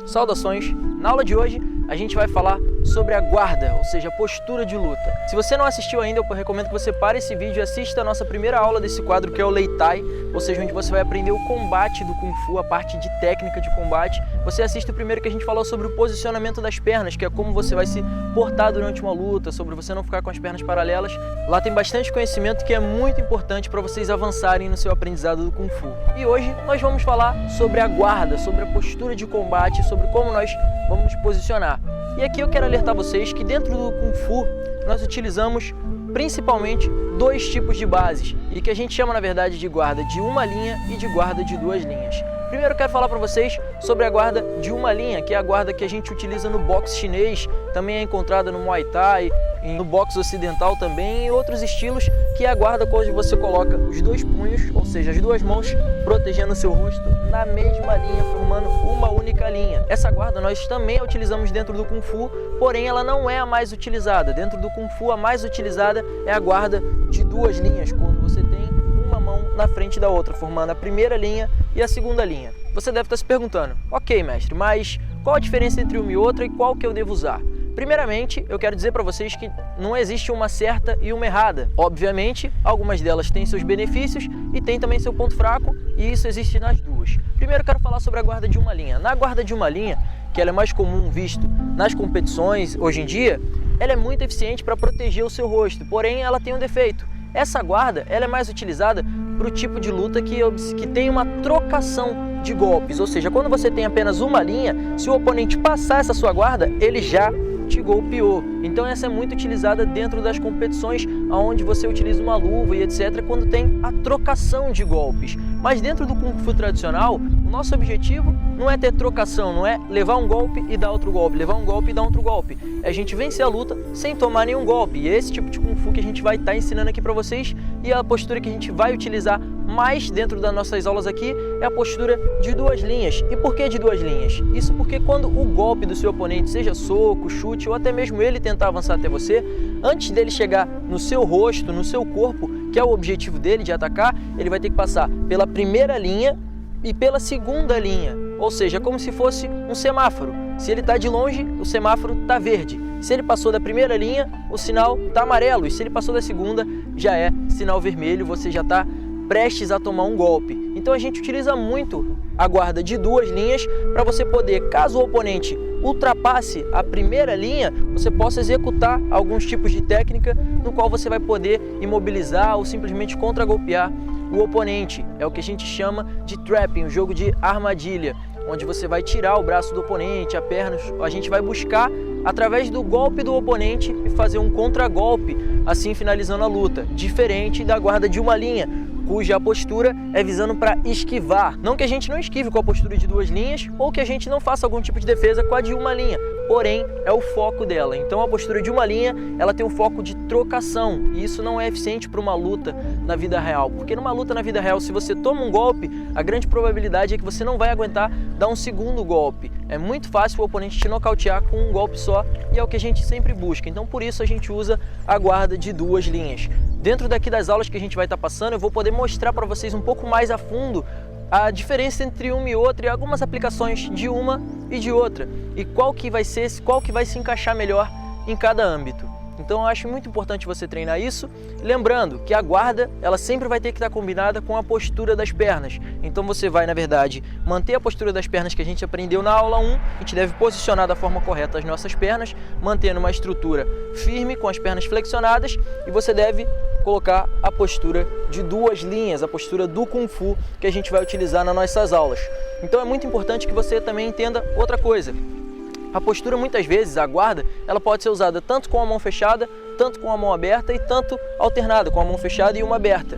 Saudações! Na aula de hoje a gente vai falar sobre a guarda, ou seja, a postura de luta. Se você não assistiu ainda, eu recomendo que você pare esse vídeo e assista a nossa primeira aula desse quadro, que é o Lei Tai, ou seja, onde você vai aprender o combate do Kung Fu, a parte de técnica de combate. Você assiste o primeiro, que a gente falou sobre o posicionamento das pernas, que é como você vai se portar durante uma luta, sobre você não ficar com as pernas paralelas. Lá tem bastante conhecimento que é muito importante para vocês avançarem no seu aprendizado do Kung Fu. E hoje nós vamos falar sobre a guarda, sobre a postura de combate, sobre como nós vamos nos posicionar. E aqui eu quero alertar vocês que dentro do Kung Fu nós utilizamos principalmente dois tipos de bases e que a gente chama na verdade de guarda de uma linha e de guarda de duas linhas. Primeiro eu quero falar para vocês sobre a guarda de uma linha, que é a guarda que a gente utiliza no boxe chinês, também é encontrada no Muay Thai, no boxe ocidental também, e outros estilos, que é a guarda onde você coloca os dois punhos, ou seja, as duas mãos protegendo o seu rosto na mesma linha, formando uma única linha. Essa guarda nós também a utilizamos dentro do Kung Fu, porém ela não é a mais utilizada. Dentro do Kung Fu a mais utilizada é a guarda de duas linhas, quando você tem uma mão na frente da outra, formando a primeira linha e a segunda linha. Você deve estar se perguntando, ok mestre, mas qual a diferença entre uma e outra e qual que eu devo usar? Primeiramente, eu quero dizer para vocês que não existe uma certa e uma errada. Obviamente, algumas delas têm seus benefícios e tem também seu ponto fraco, e isso existe nas duas. Primeiro eu quero falar sobre a guarda de uma linha. Na guarda de uma linha, que ela é mais comum visto nas competições hoje em dia, ela é muito eficiente para proteger o seu rosto, porém ela tem um defeito. Essa guarda ela é mais utilizada para o tipo de luta que tem uma trocação de golpes, ou seja, quando você tem apenas uma linha, se o oponente passar essa sua guarda, ele já te golpeou. Então essa é muito utilizada dentro das competições onde você utiliza uma luva e etc, quando tem a trocação de golpes. Mas dentro do Kung Fu tradicional, o nosso objetivo não é ter trocação, não é levar um golpe e dar outro golpe, levar um golpe e dar outro golpe. É a gente vencer a luta sem tomar nenhum golpe. E é esse tipo de Kung Fu que a gente vai estar ensinando aqui para vocês, e a postura que a gente vai utilizar mais dentro das nossas aulas aqui é a postura de duas linhas. E por que de duas linhas? Isso porque quando o golpe do seu oponente, seja soco, chute ou até mesmo ele tentar avançar até você, antes dele chegar no seu rosto, no seu corpo, que é o objetivo dele de atacar, ele vai ter que passar pela primeira linha e pela segunda linha, ou seja, como se fosse um semáforo. Se ele está de longe, o semáforo está verde. Se ele passou da primeira linha, o sinal está amarelo, e se ele passou da segunda, já é sinal vermelho, você já está prestes a tomar um golpe. Então a gente utiliza muito a guarda de duas linhas para você poder, caso o oponente ultrapasse a primeira linha, você possa executar alguns tipos de técnica no qual você vai poder imobilizar ou simplesmente contra-golpear o oponente. É o que a gente chama de trapping, o jogo de armadilha, onde você vai tirar o braço do oponente, a perna, a gente vai buscar através do golpe do oponente e fazer um contra-golpe, assim finalizando a luta, diferente da guarda de uma linha, cuja postura é visando para esquivar. Não que a gente não esquive com a postura de duas linhas, ou que a gente não faça algum tipo de defesa com a de uma linha, porém é o foco dela. Então a postura de uma linha, ela tem um foco de trocação, e isso não é eficiente para uma luta na vida real, porque numa luta na vida real, se você toma um golpe, a grande probabilidade é que você não vai aguentar dar um segundo golpe. É muito fácil o oponente te nocautear com um golpe só, e é o que a gente sempre busca. Então por isso a gente usa a guarda de duas linhas. Dentro daqui das aulas que a gente vai estar passando, eu vou poder mostrar para vocês um pouco mais a fundo a diferença entre uma e outra, e algumas aplicações de uma e de outra, e qual que vai se encaixar melhor em cada âmbito. Então eu acho muito importante você treinar isso, lembrando que a guarda, ela sempre vai ter que estar combinada com a postura das pernas. Então você vai, na verdade, manter a postura das pernas que a gente aprendeu na aula 1, a gente deve posicionar da forma correta as nossas pernas, mantendo uma estrutura firme com as pernas flexionadas, e você deve colocar a postura de duas linhas, a postura do Kung Fu que a gente vai utilizar nas nossas aulas. Então é muito importante que você também entenda outra coisa. A postura, muitas vezes, a guarda, ela pode ser usada tanto com a mão fechada, tanto com a mão aberta, e tanto alternada, com a mão fechada e uma aberta.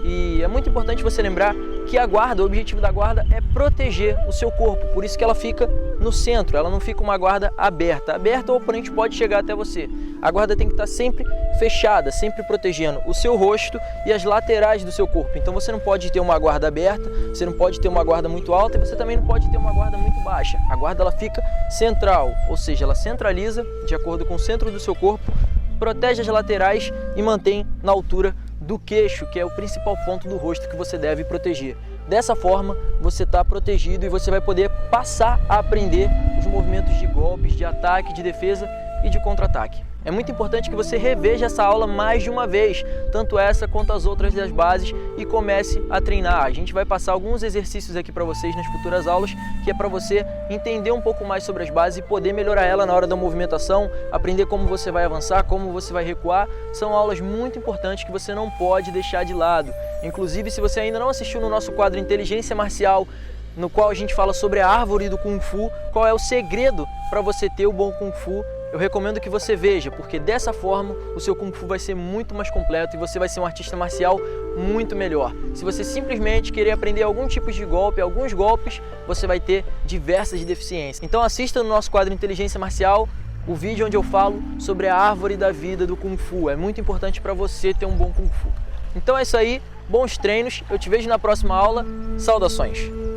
E é muito importante você lembrar que a guarda, o objetivo da guarda é proteger o seu corpo, por isso que ela fica no centro, ela não fica uma guarda aberta. Aberta, o oponente pode chegar até você. A guarda tem que estar sempre fechada, sempre protegendo o seu rosto e as laterais do seu corpo. Então você não pode ter uma guarda aberta, você não pode ter uma guarda muito alta, e você também não pode ter uma guarda muito baixa. A guarda ela fica central, ou seja, ela centraliza de acordo com o centro do seu corpo, protege as laterais e mantém na altura do queixo, que é o principal ponto do rosto que você deve proteger. Dessa forma, você está protegido e você vai poder passar a aprender movimentos de golpes, de ataque, de defesa e de contra-ataque. É muito importante que você reveja essa aula mais de uma vez, tanto essa quanto as outras das bases, e comece a treinar. A gente vai passar alguns exercícios aqui para vocês nas futuras aulas, que é para você entender um pouco mais sobre as bases e poder melhorar ela na hora da movimentação, aprender como você vai avançar, como você vai recuar. São aulas muito importantes que você não pode deixar de lado. Inclusive, se você ainda não assistiu no nosso quadro Inteligência Marcial, no qual a gente fala sobre a árvore do Kung Fu, qual é o segredo para você ter o bom Kung Fu, eu recomendo que você veja, porque dessa forma o seu Kung Fu vai ser muito mais completo e você vai ser um artista marcial muito melhor. Se você simplesmente querer aprender algum tipo de golpe, alguns golpes, você vai ter diversas deficiências. Então assista no nosso quadro Inteligência Marcial o vídeo onde eu falo sobre a árvore da vida do Kung Fu. É muito importante para você ter um bom Kung Fu. Então é isso aí, bons treinos, eu te vejo na próxima aula, saudações!